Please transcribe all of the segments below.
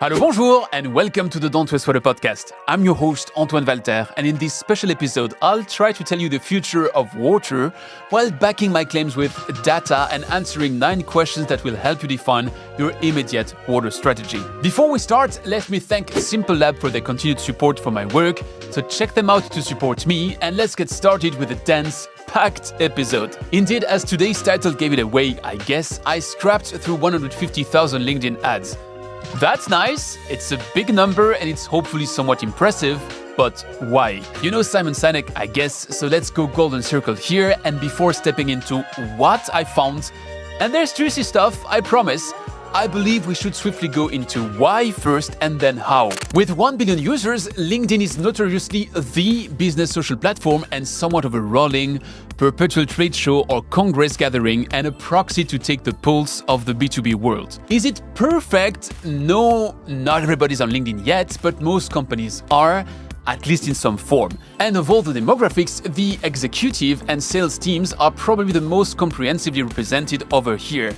Hello, bonjour, and welcome to the Don't Waste Water podcast. I'm your host, Antoine Walter, and in this special episode, I'll try to tell you the future of water while backing my claims with data and answering 9 questions that will help you define your immediate water strategy. Before we start, let me thank SimpleLab for their continued support for my work, so check them out to support me, and let's get started with a dense, packed episode. Indeed, as today's title gave it away, I guess, I scrapped through 150,000 LinkedIn ads. That's nice, it's a big number and it's hopefully somewhat impressive, but why? You know Simon Sinek, I guess, so let's go golden circle here, and before stepping into what I found, and there's juicy stuff, I promise, I believe we should swiftly go into why first and then how. With 1 billion users, LinkedIn is notoriously the business social platform and somewhat of a rolling, perpetual trade show or congress gathering and a proxy to take the pulse of the B2B world. Is it perfect? No, not everybody's on LinkedIn yet, but most companies are, at least in some form. And of all the demographics, the executive and sales teams are probably the most comprehensively represented over here.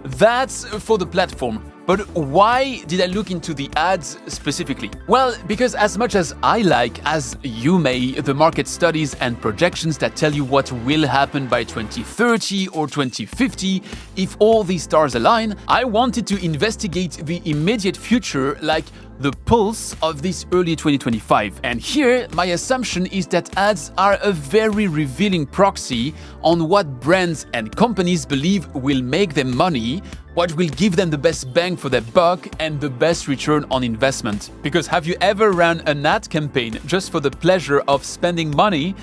That's for the platform. But why did I look into the ads specifically? Well, because as much as I like, as you may, the market studies and projections that tell you what will happen by 2030 or 2050, if all these stars align, I wanted to investigate the immediate future, like the pulse of this early 2025. And here, my assumption is that ads are a very revealing proxy on what brands and companies believe will make them money, what will give them the best bang for their buck and the best return on investment. Because have you ever ran an ad campaign just for the pleasure of spending money?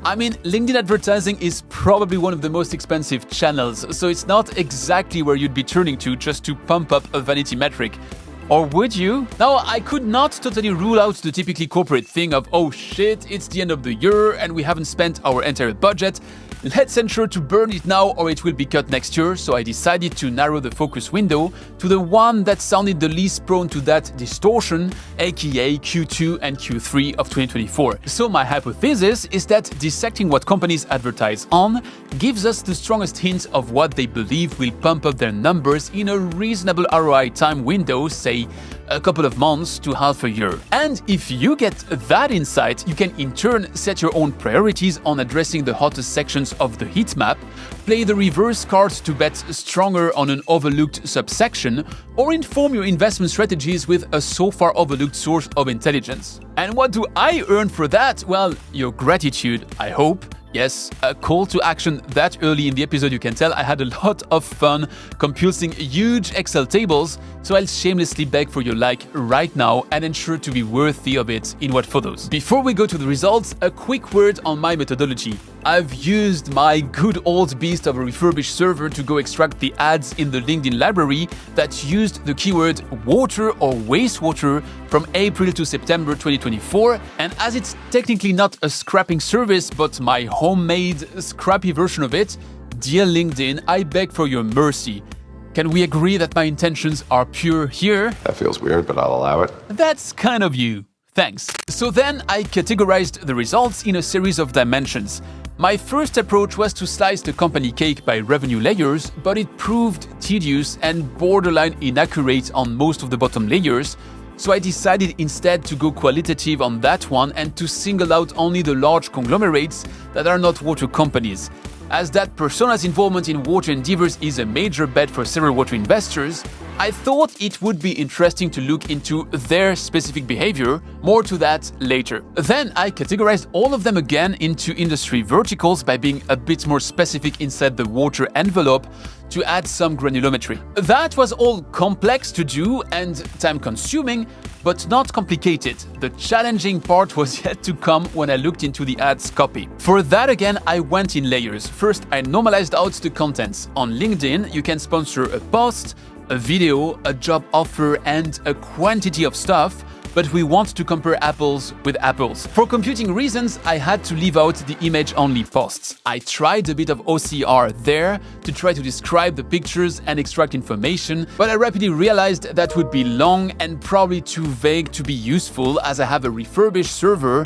I mean, LinkedIn advertising is probably one of the most expensive channels, so it's not exactly where you'd be turning to just to pump up a vanity metric. Or would you? Now, I could not totally rule out the typically corporate thing of, oh shit, it's the end of the year and we haven't spent our entire budget. Let's ensure to burn it now or it will be cut next year, so I decided to narrow the focus window to the one that sounded the least prone to that distortion, aka Q2 and Q3 of 2024. So my hypothesis is that dissecting what companies advertise on gives us the strongest hint of what they believe will pump up their numbers in a reasonable ROI time window, say a couple of months to half a year. And if you get that insight, you can in turn set your own priorities on addressing the hottest sections of the heat map, play the reverse card to bet stronger on an overlooked subsection, or inform your investment strategies with a so far overlooked source of intelligence. And what do I earn for that? Well, your gratitude, I hope. Yes, a call to action that early in the episode. You can tell I had a lot of fun computing huge Excel tables, so I'll shamelessly beg for your like right now and ensure to be worthy of it in what follows. Before we go to the results, a quick word on my methodology. I've used my good old beast of a refurbished server to go extract the ads in the LinkedIn library that used the keyword water or wastewater from April to September 2024. And as it's technically not a scrapping service, but my homemade scrappy version of it, dear LinkedIn, I beg for your mercy. Can we agree that my intentions are pure here? That feels weird, but I'll allow it. That's kind of you. Thanks. So then I categorized the results in a series of dimensions. My first approach was to slice the company cake by revenue layers, but it proved tedious and borderline inaccurate on most of the bottom layers, so I decided instead to go qualitative on that one and to single out only the large conglomerates that are not water companies. As that persona's involvement in water endeavors is a major bet for several water investors, I thought it would be interesting to look into their specific behavior, more to that later. Then I categorized all of them again into industry verticals by being a bit more specific inside the water envelope to add some granulometry. That was all complex to do and time-consuming, but not complicated. The challenging part was yet to come when I looked into the ads copy. For that again, I went in layers. First, I normalized out the contents. On LinkedIn, you can sponsor a post, a video, a job offer, and a quantity of stuff, but we want to compare apples with apples. For computing reasons, I had to leave out the image-only posts. I tried a bit of OCR there to try to describe the pictures and extract information, but I rapidly realized that would be long and probably too vague to be useful, as I have a refurbished server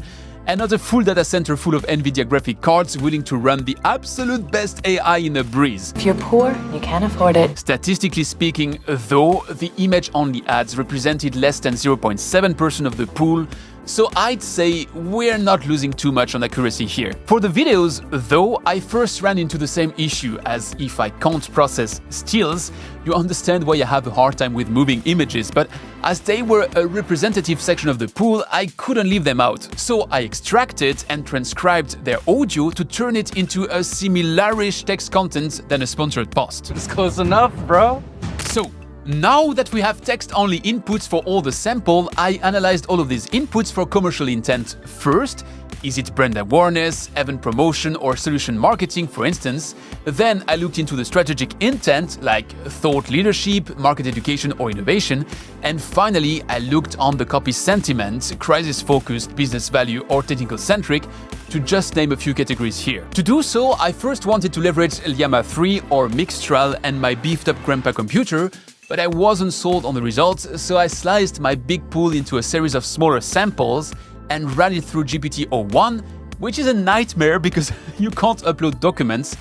and not a full data center full of NVIDIA graphic cards willing to run the absolute best AI in a breeze. If you're poor, you can't afford it. Statistically speaking, though, the image-only ads represented less than 0.7% of the pool, so I'd say we're not losing too much on accuracy here. For the videos, though, I first ran into the same issue, as if I can't process stills, you understand why I have a hard time with moving images, but as they were a representative section of the pool, I couldn't leave them out. So I extracted and transcribed their audio to turn it into a similarish text content than a sponsored post. It's close enough, bro. So, now that we have text-only inputs for all the sample, I analyzed all of these inputs for commercial intent first. Is it brand awareness, event promotion, or solution marketing, for instance? Then I looked into the strategic intent, like thought leadership, market education, or innovation. And finally, I looked on the copy sentiment, crisis-focused, business value, or technical-centric, to just name a few categories here. To do so, I first wanted to leverage Llama 3 or Mixtral and my beefed-up grandpa computer, but I wasn't sold on the results, so I sliced my big pool into a series of smaller samples and ran it through GPT-01, which is a nightmare because you can't upload documents,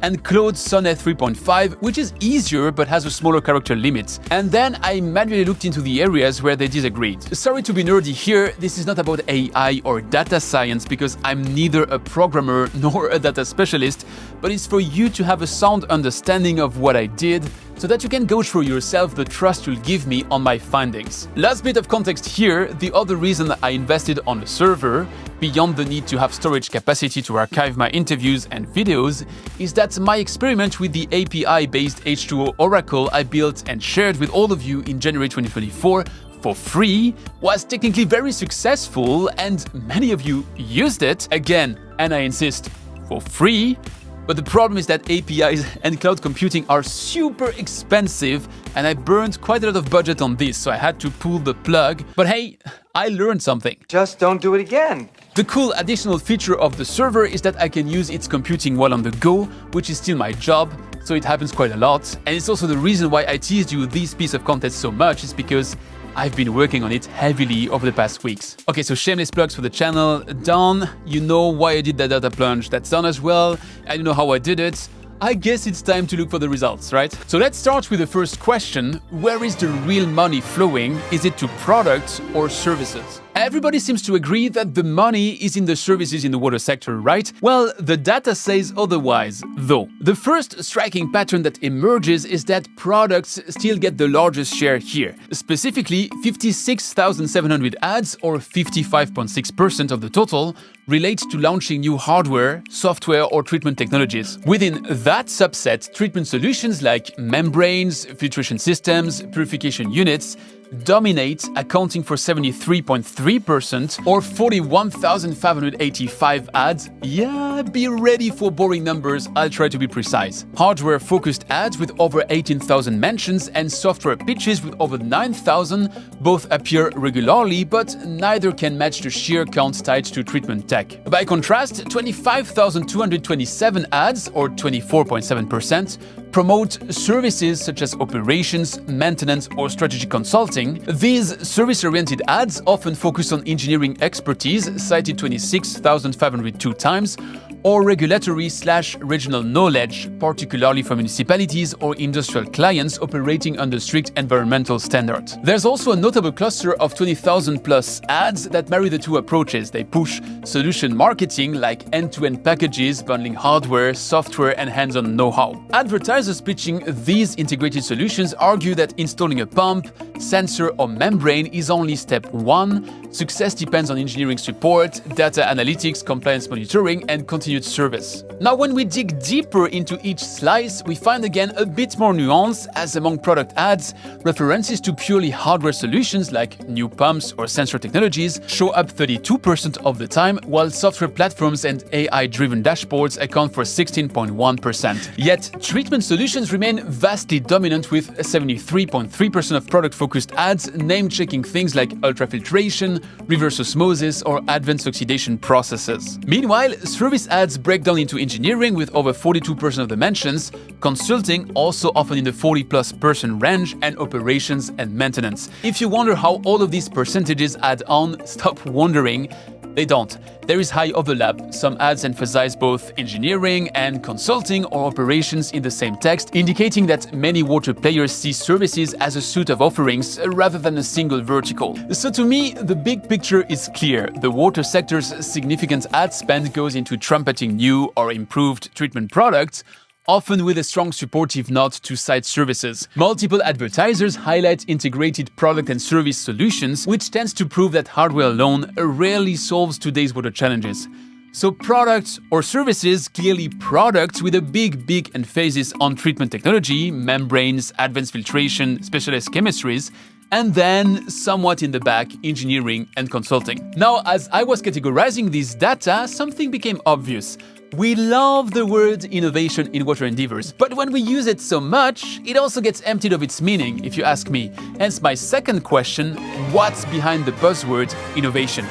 and Claude Sonnet 3.5, which is easier but has a smaller character limit. And then I manually looked into the areas where they disagreed. Sorry to be nerdy here, this is not about AI or data science because I'm neither a programmer nor a data specialist, but it's for you to have a sound understanding of what I did, so that you can go through yourself the trust you'll give me on my findings. Last bit of context here, the other reason I invested on a server, beyond the need to have storage capacity to archive my interviews and videos, is that my experiment with the API-based H2O Oracle I built and shared with all of you in January 2024 for free was technically very successful, and many of you used it, again, and I insist, for free. But the problem is that APIs and cloud computing are super expensive, and I burned quite a lot of budget on this, so I had to pull the plug. But hey, I learned something. Just don't do it again. The cool additional feature of the server is that I can use its computing while on the go, which is still my job, so it happens quite a lot. And it's also the reason why I teased you this piece of content so much, is because I've been working on it heavily over the past weeks. Okay, so shameless plugs for the channel. Done. You know why I did that data plunge. That's done as well. And you know how I did it. I guess it's time to look for the results, right? So let's start with the first question. Where is the real money flowing? Is it to products or services? Everybody seems to agree that the money is in the services in the water sector, right? Well, the data says otherwise, though. The first striking pattern that emerges is that products still get the largest share here. Specifically, 56,700 ads, or 55.6% of the total, relate to launching new hardware, software, or treatment technologies. Within that subset, treatment solutions like membranes, filtration systems, purification units dominate, accounting for 73.3%, or 41,585 ads. Yeah, be ready for boring numbers, I'll try to be precise. Hardware-focused ads with over 18,000 mentions and software pitches with over 9,000 both appear regularly, but neither can match the sheer count tied to treatment tech. By contrast, 25,227 ads, or 24.7%, promote services such as operations, maintenance, or strategic consulting. These service-oriented ads often focus on engineering expertise, cited 26,502 times, or regulatory/regional knowledge, particularly for municipalities or industrial clients operating under strict environmental standards. There's also a notable cluster of 20,000 plus ads that marry the two approaches. They push solution marketing, like end-to-end packages, bundling hardware, software, and hands-on know-how. Advertisers pitching these integrated solutions argue that installing a pump, sensor, or membrane is only step one. Success depends on engineering support, data analytics, compliance monitoring, and continued service. Now, when we dig deeper into each slice, we find again a bit more nuance, as among product ads, references to purely hardware solutions like new pumps or sensor technologies show up 32% of the time, while software platforms and AI-driven dashboards account for 16.1%. Yet, treatment solutions remain vastly dominant, with 73.3% of product-focused ads name-checking things like ultrafiltration, reverse osmosis, or advanced oxidation processes. Meanwhile, service ads break down into engineering with over 42% of the mentions, consulting also often in the 40+% range, and operations and maintenance. If you wonder how all of these percentages add on, stop wondering. They don't. There is high overlap. Some ads emphasize both engineering and consulting or operations in the same text, indicating that many water players see services as a suite of offerings rather than a single vertical. So to me, the big picture is clear. The water sector's significant ad spend goes into trumpeting new or improved treatment products, often with a strong supportive nod to site services. Multiple advertisers highlight integrated product and service solutions, which tends to prove that hardware alone rarely solves today's water challenges. So products or services, clearly products with a big emphasis on treatment technology, membranes, advanced filtration, specialized chemistries, and then, somewhat in the back, engineering and consulting. Now, as I was categorizing this data, something became obvious. We love the word innovation in water endeavors, but when we use it so much, it also gets emptied of its meaning, if you ask me. Hence my second question, what's behind the buzzword innovation?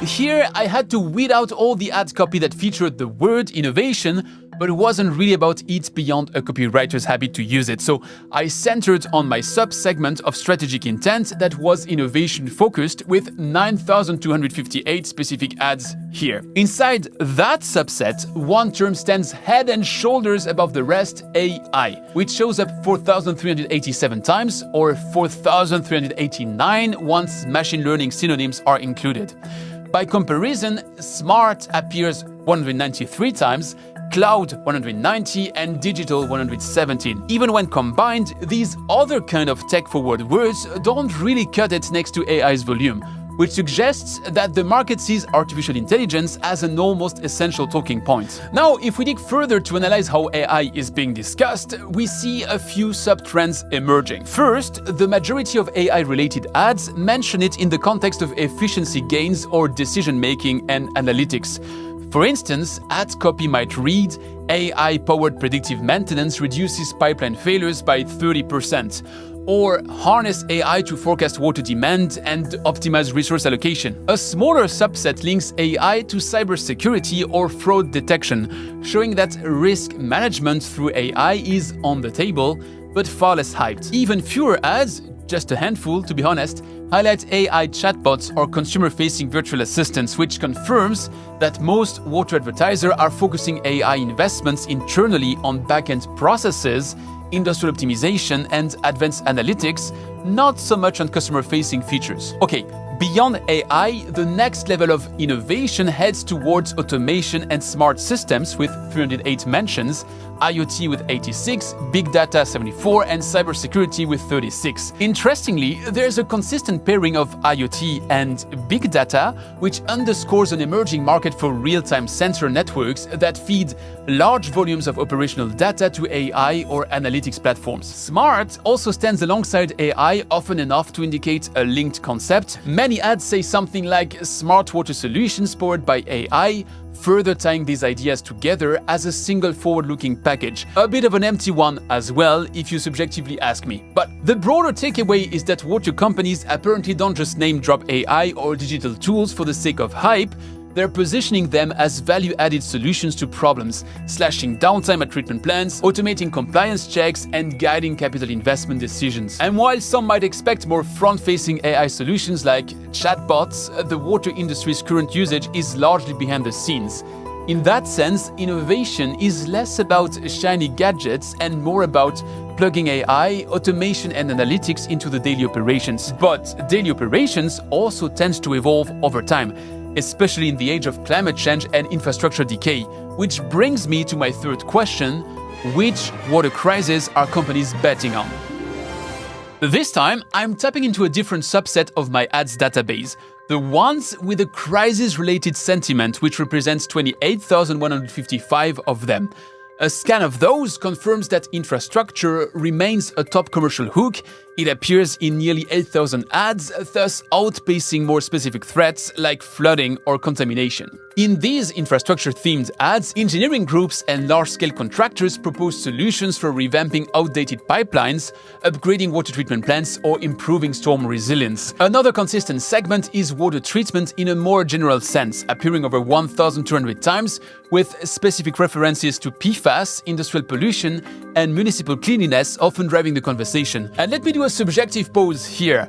Here, I had to weed out all the ad copy that featured the word innovation, but it wasn't really about it beyond a copywriter's habit to use it. So I centered on my sub-segment of strategic intent that was innovation-focused with 9,258 specific ads here. Inside that subset, one term stands head and shoulders above the rest, AI, which shows up 4,387 times or 4,389 once machine learning synonyms are included. By comparison, smart appears 193 times, cloud 190, and digital 117. Even when combined, these other kind of tech-forward words don't really cut it next to AI's volume, which suggests that the market sees artificial intelligence as an almost essential talking point. Now, if we dig further to analyze how AI is being discussed, we see a few sub-trends emerging. First, the majority of AI-related ads mention it in the context of efficiency gains or decision-making and analytics. For instance, ad copy might read, AI-powered predictive maintenance reduces pipeline failures by 30%, or harness AI to forecast water demand and optimize resource allocation. A smaller subset links AI to cybersecurity or fraud detection, showing that risk management through AI is on the table, but far less hyped. Even fewer ads, just a handful to be honest, highlight AI chatbots or consumer-facing virtual assistants, which confirms that most water advertisers are focusing AI investments internally on back-end processes, industrial optimization, and advanced analytics, not so much on customer-facing features. Okay, beyond AI, the next level of innovation heads towards automation and smart systems with 308 mentions, IoT with 86, big data 74, and cybersecurity with 36. Interestingly, there's a consistent pairing of IoT and big data, which underscores an emerging market for real-time sensor networks that feed large volumes of operational data to AI or analytics platforms. Smart also stands alongside AI often enough to indicate a linked concept. Many ads say something like smart water solutions powered by AI, further tying these ideas together as a single forward-looking package. A bit of an empty one as well, if you subjectively ask me. But the broader takeaway is that water companies apparently don't just name-drop AI or digital tools for the sake of hype. They're positioning them as value-added solutions to problems, slashing downtime at treatment plants, automating compliance checks, and guiding capital investment decisions. And while some might expect more front-facing AI solutions like chatbots, the water industry's current usage is largely behind the scenes. In that sense, innovation is less about shiny gadgets and more about plugging AI, automation, and analytics into the daily operations. But daily operations also tend to evolve over time, especially in the age of climate change and infrastructure decay, which brings me to my third question: which water crisis are companies betting on? This time, I'm tapping into a different subset of my ads database, the ones with a crisis-related sentiment, which represents 28,155 of them. A scan of those confirms that infrastructure remains a top commercial hook. It appears in nearly 8,000 ads, thus outpacing more specific threats like flooding or contamination. In these infrastructure-themed ads, engineering groups and large-scale contractors propose solutions for revamping outdated pipelines, upgrading water treatment plants, or improving storm resilience. Another consistent segment is water treatment in a more general sense, appearing over 1,200 times, with specific references to PFAS, industrial pollution, and municipal cleanliness often driving the conversation. And let me do a subjective pause here.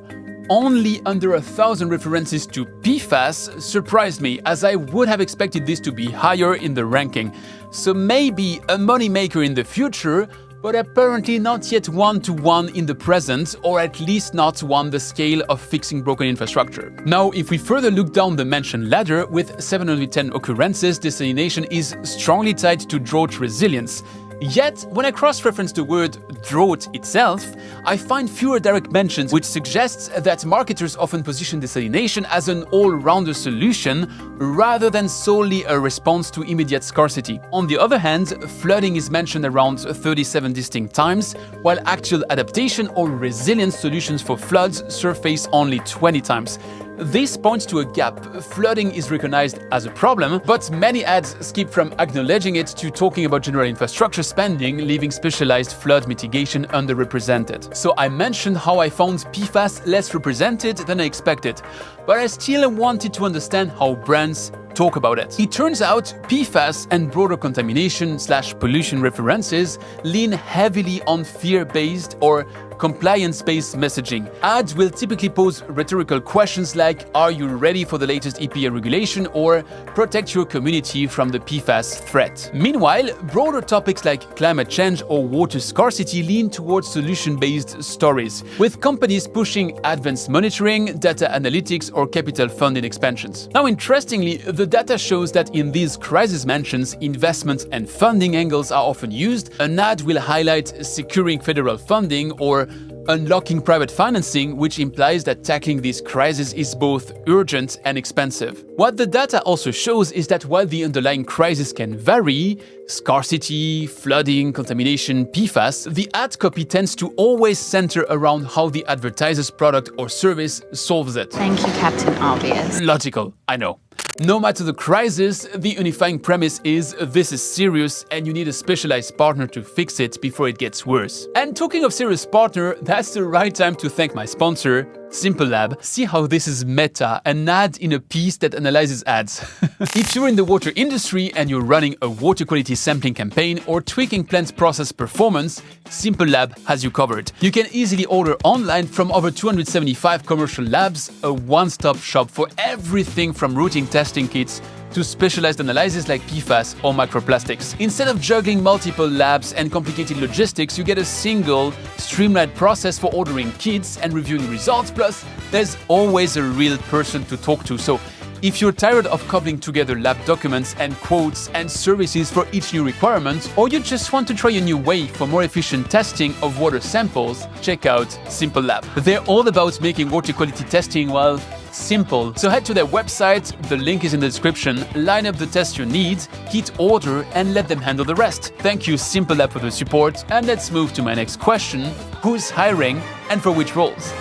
only under 1,000 references to PFAS surprised me, as I would have expected this to be higher in the ranking. So maybe a moneymaker in the future, but apparently not yet one-to-one in the present, or at least not one the scale of fixing broken infrastructure. Now, if we further look down the mentioned ladder, with 710 occurrences, desalination is strongly tied to drought resilience. Yet, when I cross-reference the word drought itself, I find fewer direct mentions, which suggests that marketers often position desalination as an all-rounder solution rather than solely a response to immediate scarcity. On the other hand, flooding is mentioned around 37 distinct times, while actual adaptation or resilience solutions for floods surface only 20 times. This points to a gap. Flooding is recognized as a problem, but many ads skip from acknowledging it to talking about general infrastructure spending, leaving specialized flood mitigation underrepresented. So I mentioned how I found PFAS less represented than I expected, but I still wanted to understand how brands talk about it. It turns out PFAS and broader contamination/pollution references lean heavily on fear-based or compliance-based messaging. Ads will typically pose rhetorical questions like, "Are you ready for the latest EPA regulation?" or "Protect your community from the PFAS threat." Meanwhile, broader topics like climate change or water scarcity lean towards solution-based stories, with companies pushing advanced monitoring, data analytics, or capital funding expansions. Now, interestingly, the data shows that in these crisis mentions, investment and funding angles are often used. An ad will highlight securing federal funding or unlocking private financing, which implies that tackling this crisis is both urgent and expensive. What the data also shows is that while the underlying crisis can vary, scarcity, flooding, contamination, PFAS, the ad copy tends to always center around how the advertiser's product or service solves it. Thank you, Captain Obvious. Logical, I know. No matter the crisis, the unifying premise is this is serious and you need a specialized partner to fix it before it gets worse. And talking of serious partner, that's the right time to thank my sponsor, SimpleLab. See how this is meta, an ad in a piece that analyzes ads. If you're in the water industry and you're running a water quality sampling campaign or tweaking plant process performance, SimpleLab has you covered. You can easily order online from over 275 commercial labs, a one-stop shop for everything from routine testing kits to specialized analyses like PFAS or microplastics. Instead of juggling multiple labs and complicated logistics, you get a single, streamlined process for ordering kits and reviewing results, plus there's always a real person to talk to. So if you're tired of cobbling together lab documents and quotes and services for each new requirement, or you just want to try a new way for more efficient testing of water samples, check out SimpleLab. They're all about making water quality testing, well, simple. So head to their website, the link is in the description, line up the test you need, hit order, and let them handle the rest. Thank you, SimpleLab, for the support, and let's move to my next question: who's hiring and for which roles?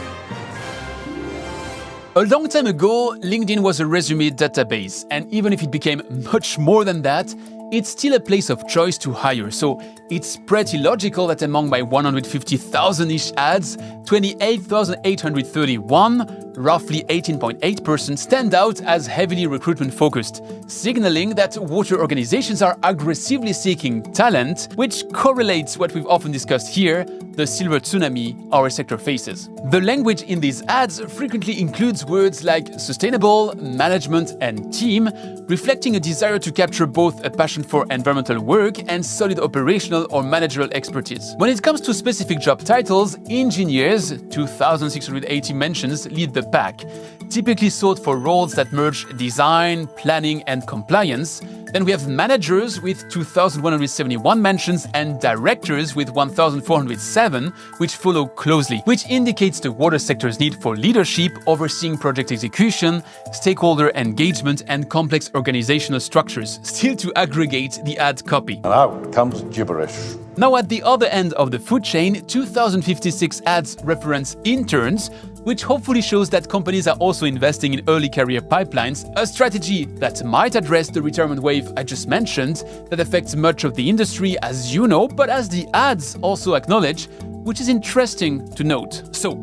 A long time ago, LinkedIn was a resume database, and even if it became much more than that, it's still a place of choice to hire. So it's pretty logical that among my 150,000-ish ads, 28,831, roughly 18.8%, stand out as heavily recruitment-focused, signaling that water organizations are aggressively seeking talent, which correlates what we've often discussed here, the silver tsunami our sector faces. The language in these ads frequently includes words like sustainable, management, and team, reflecting a desire to capture both a passion for environmental work and solid operational or managerial expertise. When it comes to specific job titles, engineers, 2,680 mentions, lead the pack, typically sought for roles that merge design, planning, and compliance. Then we have managers with 2,171 mentions and directors with 1,407, which follow closely, which indicates the water sector's need for leadership, overseeing project execution, stakeholder engagement, and complex organizational structures, still to aggregate the ad copy. And out comes gibberish. Now, at the other end of the food chain, 2,056 ads reference interns, which hopefully shows that companies are also investing in early career pipelines, a strategy that might address the retirement wave I just mentioned, that affects much of the industry, as you know, but as the ads also acknowledge, which is interesting to note. So,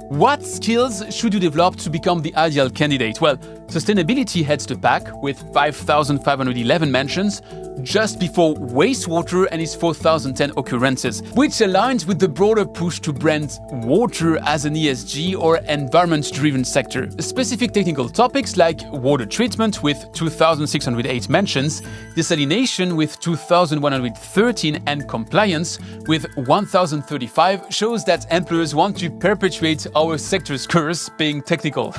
What skills should you develop to become the ideal candidate? Well, sustainability heads the pack with 5,511 mentions, just before wastewater and its 4,010 occurrences, which aligns with the broader push to brand water as an ESG or environment-driven sector. Specific technical topics like water treatment with 2,608 mentions, desalination with 2,113 and compliance with 1,035 shows that employers want to perpetuate our sector's curse being technical.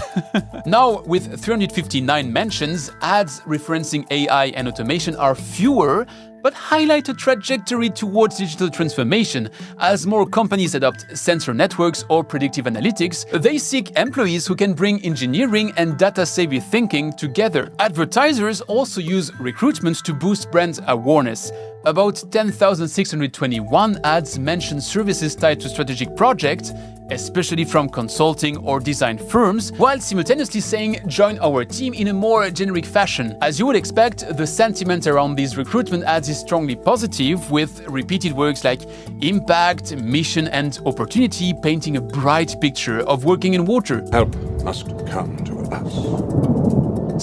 Now, with 359 mentions, ads referencing AI and automation are fewer, but highlight a trajectory towards digital transformation. As more companies adopt sensor networks or predictive analytics, they seek employees who can bring engineering and data-savvy thinking together. Advertisers also use recruitment to boost brand awareness. About 10,621 ads mention services tied to strategic projects, especially from consulting or design firms, while simultaneously saying join our team in a more generic fashion. As you would expect, the sentiment around these recruitment ads is strongly positive, with repeated words like impact, mission and opportunity painting a bright picture of working in water. Help must come to us.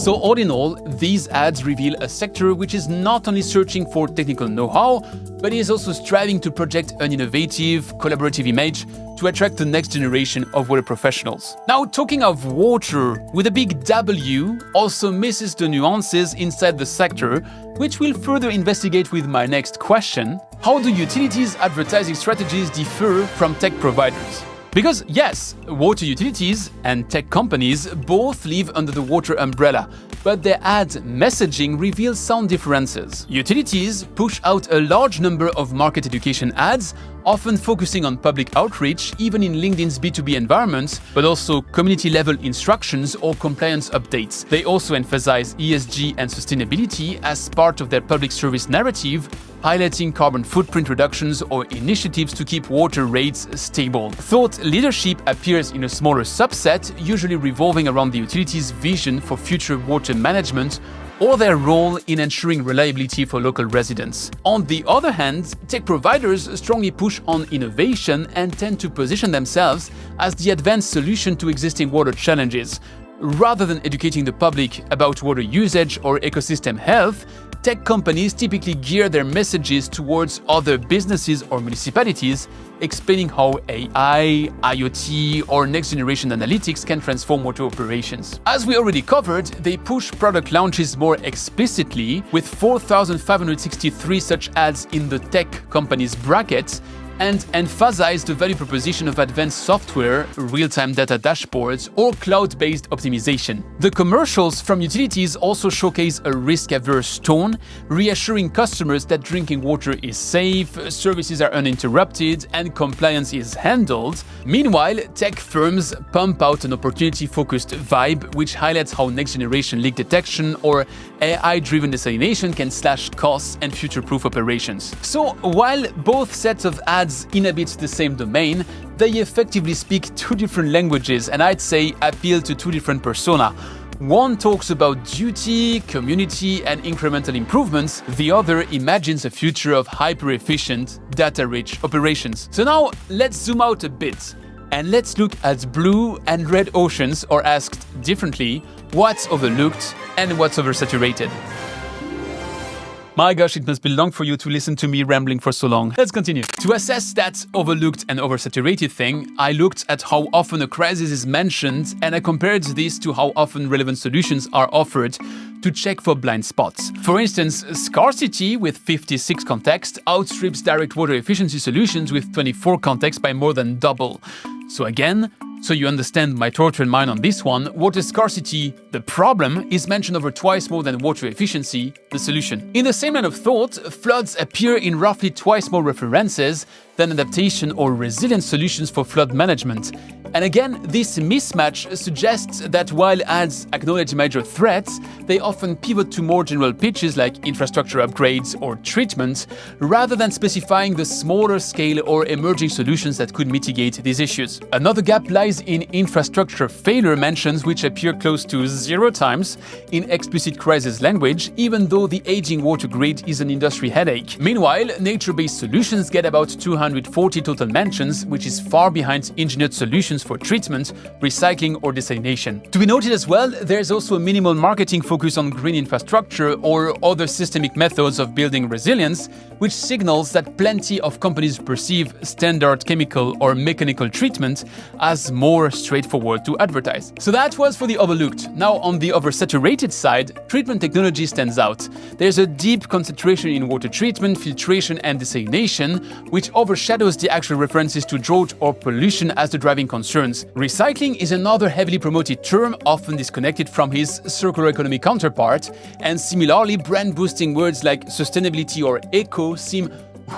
So all in all, these ads reveal a sector which is not only searching for technical know-how, but is also striving to project an innovative, collaborative image to attract the next generation of water professionals. Now, talking of water with a big W also misses the nuances inside the sector, which we'll further investigate with my next question. How do utilities advertising strategies differ from tech providers? Because yes, water utilities and tech companies both live under the water umbrella, but their ad messaging reveals some differences. Utilities push out a large number of market education ads, often focusing on public outreach, even in LinkedIn's B2B environments, but also community-level instructions or compliance updates. They also emphasize ESG and sustainability as part of their public service narrative, highlighting carbon footprint reductions or initiatives to keep water rates stable. Thought leadership appears in a smaller subset, usually revolving around the utilities' vision for future water management or their role in ensuring reliability for local residents. On the other hand, tech providers strongly push on innovation and tend to position themselves as the advanced solution to existing water challenges. Rather than educating the public about water usage or ecosystem health, tech companies typically gear their messages towards other businesses or municipalities, explaining how AI, IoT, or next-generation analytics can transform water operations. As we already covered, they push product launches more explicitly, with 4,563 such ads in the tech companies bracket, and emphasize the value proposition of advanced software, real-time data dashboards, or cloud-based optimization. The commercials from utilities also showcase a risk-averse tone, reassuring customers that drinking water is safe, services are uninterrupted, and compliance is handled. Meanwhile, tech firms pump out an opportunity-focused vibe, which highlights how next-generation leak detection or AI-driven desalination can slash costs and future-proof operations. So, while both sets of ads inhabit the same domain, they effectively speak two different languages and I'd say appeal to two different personas. One talks about duty, community, and incremental improvements. The other imagines a future of hyper-efficient, data-rich operations. So now, let's zoom out a bit and let's look at blue and red oceans, or asked differently, what's overlooked and what's oversaturated? My gosh, it must be long for you to listen to me rambling for so long. Let's continue. To assess that overlooked and oversaturated thing, I looked at how often a crisis is mentioned, and I compared this to how often relevant solutions are offered to check for blind spots. For instance, scarcity with 56 contexts outstrips direct water efficiency solutions with 24 contexts by more than double. So again, so you understand my torture in mind on this one, water scarcity, the problem, is mentioned over twice more than water efficiency, the solution. In the same line of thought, floods appear in roughly twice more references than adaptation or resilience solutions for flood management. And again, this mismatch suggests that while ads acknowledge major threats, they often pivot to more general pitches like infrastructure upgrades or treatment, rather than specifying the smaller scale or emerging solutions that could mitigate these issues. Another gap lies in infrastructure failure mentions, which appear close to 0 times in explicit crisis language, even though the aging water grid is an industry headache. Meanwhile, nature-based solutions get about 200 440 total mentions, which is far behind engineered solutions for treatment, recycling or desalination. To be noted as well, there's also a minimal marketing focus on green infrastructure or other systemic methods of building resilience, which signals that plenty of companies perceive standard chemical or mechanical treatment as more straightforward to advertise. So that was for the overlooked. Now on the oversaturated side, treatment technology stands out. There's a deep concentration in water treatment, filtration and desalination, which overshadows the actual references to drought or pollution as the driving concerns. Recycling is another heavily promoted term, often disconnected from his circular economy counterpart, and similarly brand-boosting words like sustainability or eco seem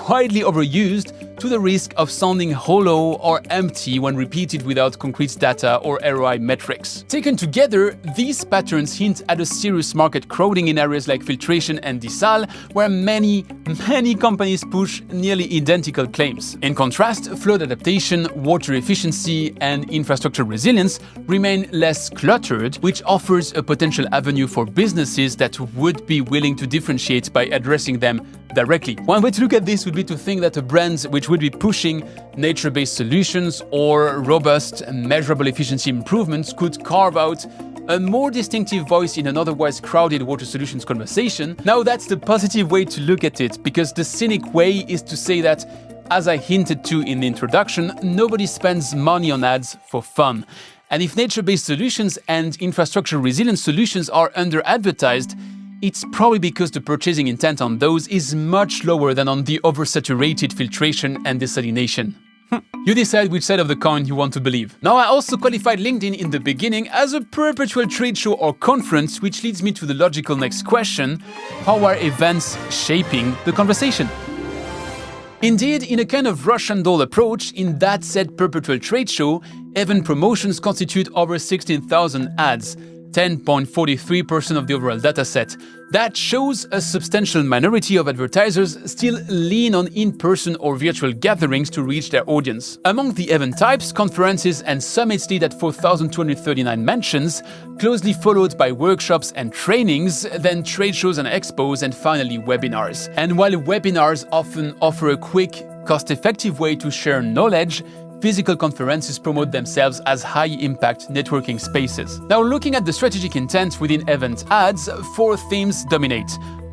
widely overused to the risk of sounding hollow or empty when repeated without concrete data or ROI metrics. Taken together, these patterns hint at a serious market crowding in areas like filtration and desal, where many companies push nearly identical claims. In contrast, flood adaptation, water efficiency, and infrastructure resilience remain less cluttered, which offers a potential avenue for businesses that would be willing to differentiate by addressing them directly. One way to look at this would be to think that a brand which would be pushing nature-based solutions or robust, measurable efficiency improvements could carve out a more distinctive voice in an otherwise crowded water solutions conversation. Now that's the positive way to look at it, because the cynic way is to say that, as I hinted to in the introduction, nobody spends money on ads for fun. And if nature-based solutions and infrastructure resilience solutions are under-advertised, it's probably because the purchasing intent on those is much lower than on the oversaturated filtration and desalination. You decide which side of the coin you want to believe. Now, I also qualified LinkedIn in the beginning as a perpetual trade show or conference, which leads me to the logical next question: how are events shaping the conversation? Indeed, in a kind of Russian doll approach, in that said perpetual trade show, event promotions constitute over 16,000 ads, 10.43% of the overall dataset. That shows a substantial minority of advertisers still lean on in-person or virtual gatherings to reach their audience. Among the event types, conferences and summits lead at 4,239 mentions, closely followed by workshops and trainings, then trade shows and expos, and finally webinars. And while webinars often offer a quick, cost-effective way to share knowledge, physical conferences promote themselves as high-impact networking spaces. Now, looking at the strategic intent within event ads, 4 themes dominate.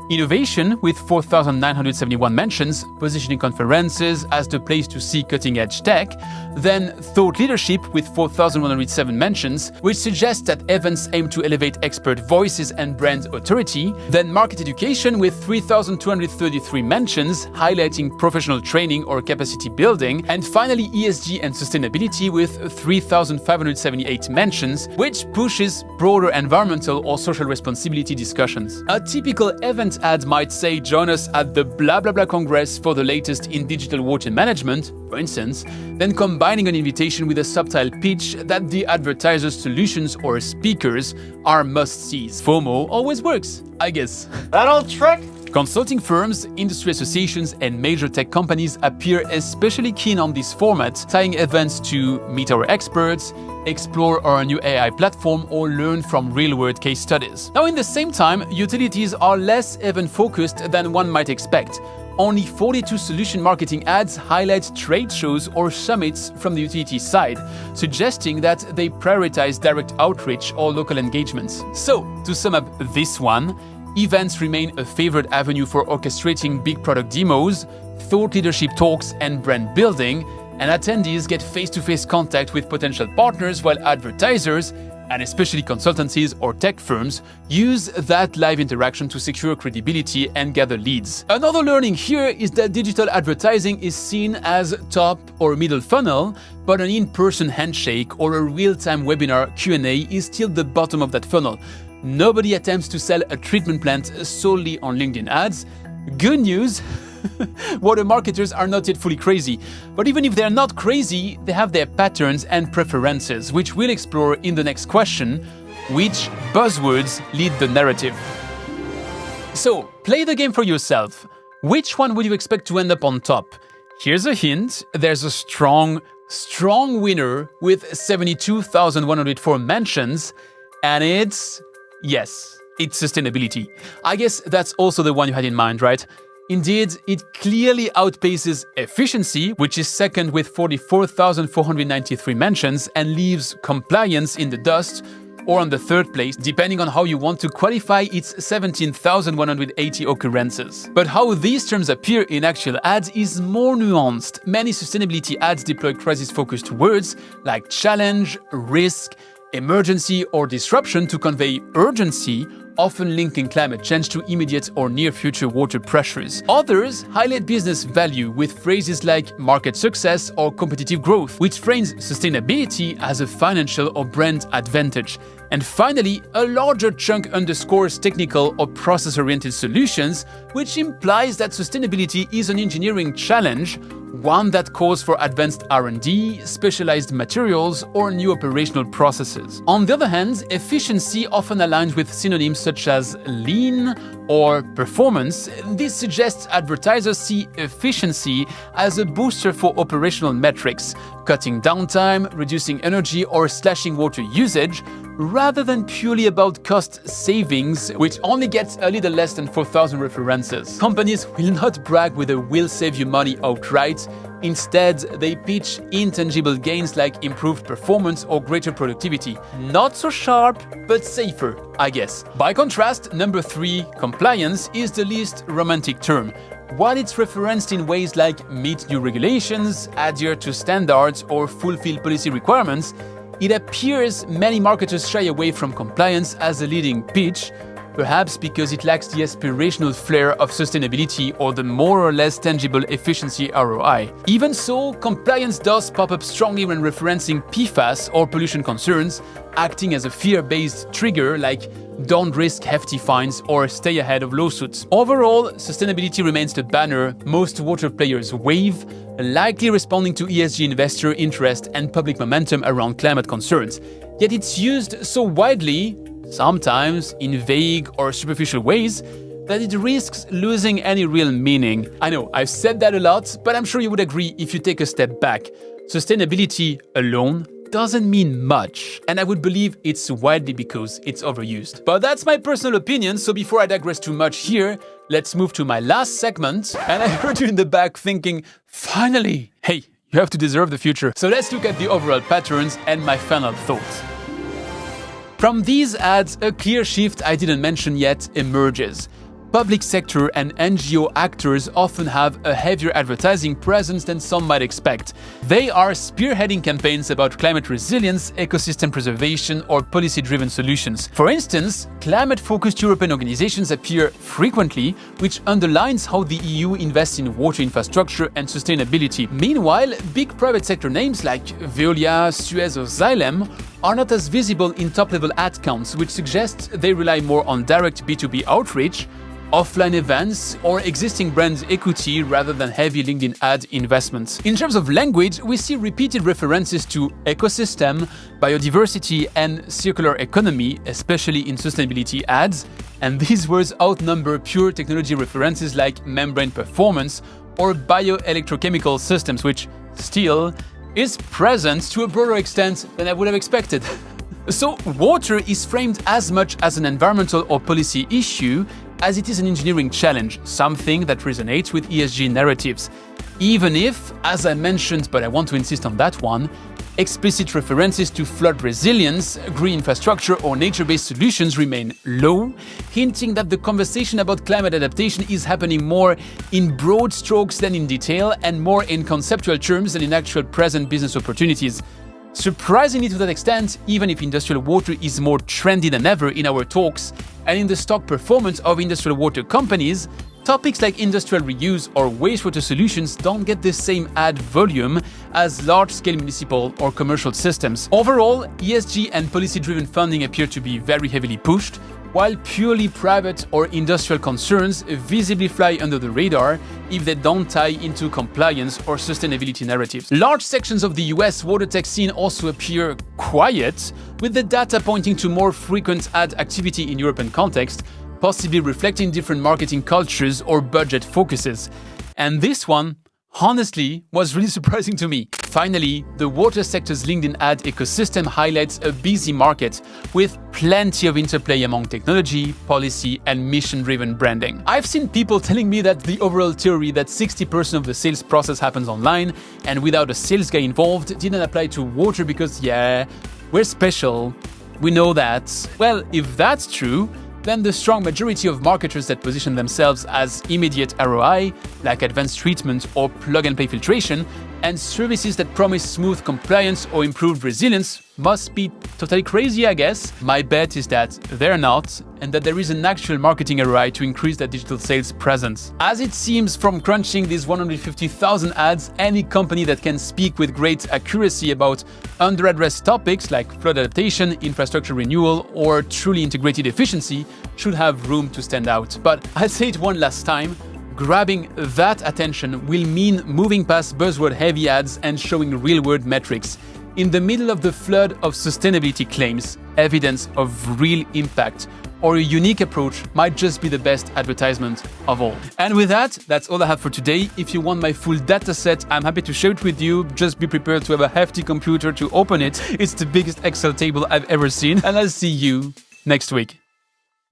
Innovation, with 4,971 mentions, positioning conferences as the place to see cutting-edge tech. Then thought leadership, with 4,107 mentions, which suggests that events aim to elevate expert voices and brand authority. Then market education, with 3,233 mentions, highlighting professional training or capacity building. And finally, ESG and sustainability, with 3,578 mentions, which pushes broader environmental or social responsibility discussions. A typical event ad might say, join us at the blah blah blah congress for the latest in digital water management, for instance, then combining an invitation with a subtle pitch that the advertiser's solutions or speakers are must-sees. FOMO always works, I guess. That old trick? Consulting firms, industry associations, and major tech companies appear especially keen on this format, tying events to meet our experts, explore our new AI platform, or learn from real-world case studies. Now, in the same time, utilities are less event-focused than one might expect. Only 42 solution marketing ads highlight trade shows or summits from the utility side, suggesting that they prioritize direct outreach or local engagements. So, to sum up this one, events remain a favored avenue for orchestrating big product demos, thought leadership talks, and brand building, and attendees get face-to-face contact with potential partners, while advertisers, and especially consultancies or tech firms, use that live interaction to secure credibility and gather leads. Another learning here is that digital advertising is seen as top or middle funnel, but an in-person handshake or a real-time webinar Q&A is still the bottom of that funnel. Nobody attempts to sell a treatment plant solely on LinkedIn ads. Good news, water marketers are not yet fully crazy. But even if they're not crazy, they have their patterns and preferences, which we'll explore in the next question: which buzzwords lead the narrative? So, play the game for yourself. Which one would you expect to end up on top? Here's a hint: there's a strong winner with 72,104 mentions, and it's sustainability. I guess that's also the one you had in mind, right? Indeed, it clearly outpaces efficiency, which is second with 44,493 mentions, and leaves compliance in the dust, or on the third place, depending on how you want to qualify its 17,180 occurrences. But how these terms appear in actual ads is more nuanced. Many sustainability ads deploy crisis-focused words like challenge, risk, emergency, or disruption to convey urgency, often linking climate change to immediate or near-future water pressures. Others highlight business value with phrases like market success or competitive growth, which frames sustainability as a financial or brand advantage. And finally, a larger chunk underscores technical or process-oriented solutions, which implies that sustainability is an engineering challenge, one that calls for advanced R&D, specialized materials, or new operational processes. On the other hand, efficiency often aligns with synonyms such as lean or performance. This suggests advertisers see efficiency as a booster for operational metrics, cutting downtime, reducing energy, or slashing water usage, rather than purely about cost savings, which only gets a little less than 4,000 references. Companies will not brag with a "will save you money" outright. Instead, they pitch intangible gains like improved performance or greater productivity. Not so sharp, but safer, I guess. By contrast, number 3, compliance, is the least romantic term. While it's referenced in ways like meet new regulations, adhere to standards, or fulfill policy requirements, it appears many marketers shy away from compliance as a leading pitch, perhaps because it lacks the aspirational flair of sustainability or the more or less tangible efficiency ROI. Even so, compliance does pop up strongly when referencing PFAS or pollution concerns, acting as a fear-based trigger like "don't risk hefty fines" or "stay ahead of lawsuits." Overall, sustainability remains the banner most water players wave, likely responding to ESG investor interest and public momentum around climate concerns. Yet it's used so widely, sometimes in vague or superficial ways, that it risks losing any real meaning. I know, I've said that a lot, but I'm sure you would agree if you take a step back. Sustainability alone doesn't mean much, and I would believe it's widely because it's overused. But that's my personal opinion, so before I digress too much here, let's move to my last segment. And I heard you in the back thinking, finally! Hey, you have to deserve the future. So let's look at the overall patterns and my final thoughts. From these ads, a clear shift I didn't mention yet emerges. Public sector and NGO actors often have a heavier advertising presence than some might expect. They are spearheading campaigns about climate resilience, ecosystem preservation, or policy-driven solutions. For instance, climate-focused European organizations appear frequently, which underlines how the EU invests in water infrastructure and sustainability. Meanwhile, big private sector names like Veolia, Suez, or Xylem are not as visible in top-level ad counts, which suggests they rely more on direct B2B outreach, offline events, or existing brand equity rather than heavy LinkedIn ad investments. In terms of language, we see repeated references to ecosystem, biodiversity, and circular economy, especially in sustainability ads, and these words outnumber pure technology references like membrane performance or bioelectrochemical systems, which still is present to a broader extent than I would have expected. So, water is framed as much as an environmental or policy issue as it is an engineering challenge, something that resonates with ESG narratives. Even if, as I mentioned, but I want to insist on that one, explicit references to flood resilience, green infrastructure, or nature-based solutions remain low, hinting that the conversation about climate adaptation is happening more in broad strokes than in detail, and more in conceptual terms than in actual present business opportunities. Surprisingly to that extent, even if industrial water is more trendy than ever in our talks and in the stock performance of industrial water companies, topics like industrial reuse or wastewater solutions don't get the same ad volume as large-scale municipal or commercial systems. Overall, ESG and policy-driven funding appear to be very heavily pushed, while purely private or industrial concerns visibly fly under the radar if they don't tie into compliance or sustainability narratives. Large sections of the US water tech scene also appear quiet, with the data pointing to more frequent ad activity in European context, possibly reflecting different marketing cultures or budget focuses. And this one, honestly, was really surprising to me. Finally, the water sector's LinkedIn ad ecosystem highlights a busy market with plenty of interplay among technology, policy, and mission-driven branding. I've seen people telling me that the overall theory that 60% of the sales process happens online and without a sales guy involved didn't apply to water because, we're special. We know that. Well, if that's true, then the strong majority of marketers that position themselves as immediate ROI, like advanced treatment or plug-and-play filtration, and services that promise smooth compliance or improved resilience must be totally crazy, I guess. My bet is that they're not, and that there is an actual marketing ROI to increase their digital sales presence. As it seems from crunching these 150,000 ads, any company that can speak with great accuracy about under-addressed topics like flood adaptation, infrastructure renewal, or truly integrated efficiency should have room to stand out. But I'll say it one last time, grabbing that attention will mean moving past buzzword-heavy ads and showing real-world metrics. In the middle of the flood of sustainability claims, evidence of real impact or a unique approach might just be the best advertisement of all. And with that, that's all I have for today. If you want my full data set, I'm happy to share it with you. Just be prepared to have a hefty computer to open it. It's the biggest Excel table I've ever seen. And I'll see you next week.